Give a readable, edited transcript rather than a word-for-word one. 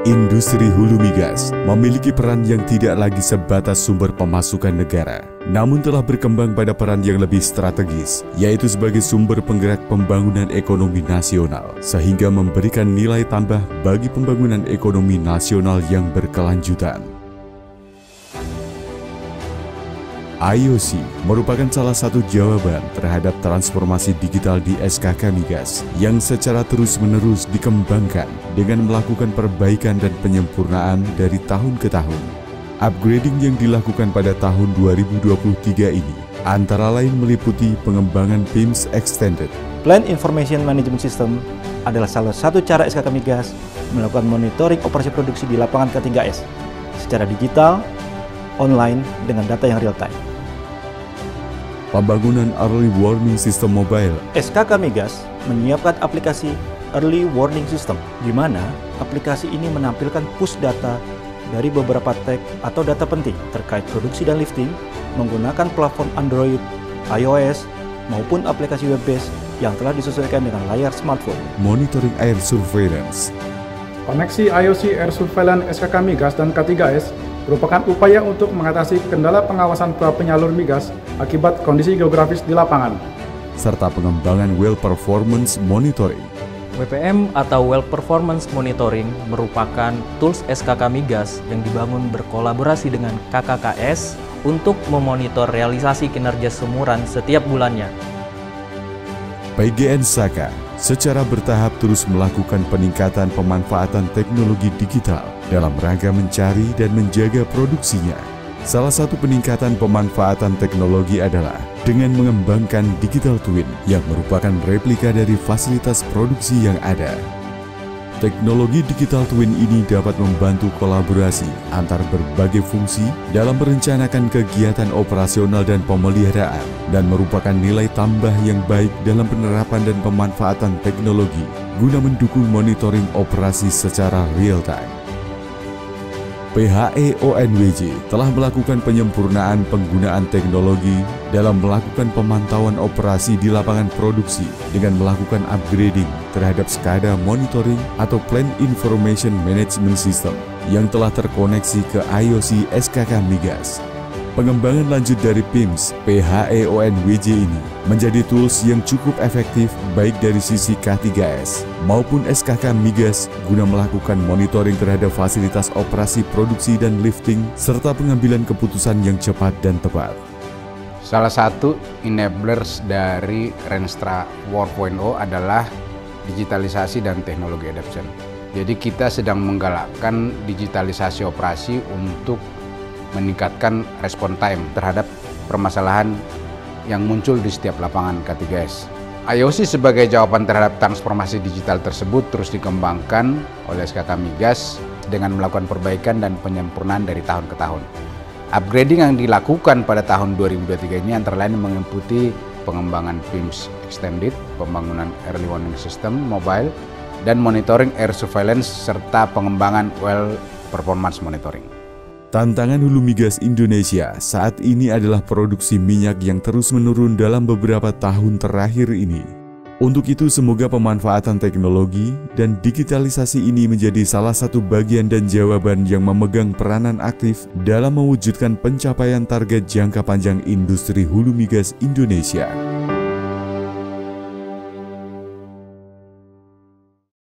Industri hulu migas memiliki peran yang tidak lagi sebatas sumber pemasukan negara, namun telah berkembang pada peran yang lebih strategis, yaitu sebagai sumber penggerak pembangunan ekonomi nasional, sehingga memberikan nilai tambah bagi pembangunan ekonomi nasional yang berkelanjutan. IOC merupakan salah satu jawaban terhadap transformasi digital di SKK Migas yang secara terus-menerus dikembangkan dengan melakukan perbaikan dan penyempurnaan dari tahun ke tahun. Upgrading yang dilakukan pada tahun 2023 ini antara lain meliputi pengembangan PIMS Extended. Plant Information Management System adalah salah satu cara SKK Migas melakukan monitoring operasi produksi di lapangan K3S secara digital, online dengan data yang real time. Pembangunan Early Warning System Mobile. SKK Migas menyiapkan aplikasi Early Warning System, di mana aplikasi ini menampilkan push data dari beberapa tag atau data penting terkait produksi dan lifting menggunakan platform Android, iOS, maupun aplikasi web-based yang telah disesuaikan dengan layar smartphone. Monitoring Air Surveillance. Koneksi IOC Air Surveillance SKK Migas dan K3S merupakan upaya untuk mengatasi kendala pengawasan penyalur migas akibat kondisi geografis di lapangan. Serta pengembangan Well Performance Monitoring. WPM atau Well Performance Monitoring merupakan tools SKK Migas yang dibangun berkolaborasi dengan KKKS untuk memonitor realisasi kinerja semuran setiap bulannya. PGN Saka secara bertahap terus melakukan peningkatan pemanfaatan teknologi digital dalam rangka mencari dan menjaga produksinya. Salah satu peningkatan pemanfaatan teknologi adalah dengan mengembangkan digital twin yang merupakan replika dari fasilitas produksi yang ada. Teknologi digital twin ini dapat membantu kolaborasi antar berbagai fungsi dalam merencanakan kegiatan operasional dan pemeliharaan dan merupakan nilai tambah yang baik dalam penerapan dan pemanfaatan teknologi guna mendukung monitoring operasi secara real time. PHEONWJ telah melakukan penyempurnaan penggunaan teknologi dalam melakukan pemantauan operasi di lapangan produksi dengan melakukan upgrading terhadap SCADA Monitoring atau Plant Information Management System yang telah terkoneksi ke IOC SKK Migas. Pengembangan lanjut dari PIMS PHEONWJ ini menjadi tools yang cukup efektif baik dari sisi K3S maupun SKK Migas guna melakukan monitoring terhadap fasilitas operasi produksi dan lifting serta pengambilan keputusan yang cepat dan tepat. Salah satu enablers dari Renstra 4.0 adalah digitalisasi dan teknologi adoption. Jadi kita sedang menggalakkan digitalisasi operasi untuk meningkatkan respon time terhadap permasalahan yang muncul di setiap lapangan K3S. IOC sebagai jawaban terhadap transformasi digital tersebut terus dikembangkan oleh SKK Migas dengan melakukan perbaikan dan penyempurnaan dari tahun ke tahun. Upgrading yang dilakukan pada tahun 2023 ini antara lain meliputi pengembangan PIMS Extended, pembangunan Early Warning System Mobile, dan monitoring air surveillance serta pengembangan Well Performance Monitoring. Tantangan hulu migas Indonesia saat ini adalah produksi minyak yang terus menurun dalam beberapa tahun terakhir ini. Untuk itu, semoga pemanfaatan teknologi dan digitalisasi ini menjadi salah satu bagian dan jawaban yang memegang peranan aktif dalam mewujudkan pencapaian target jangka panjang industri hulu migas Indonesia.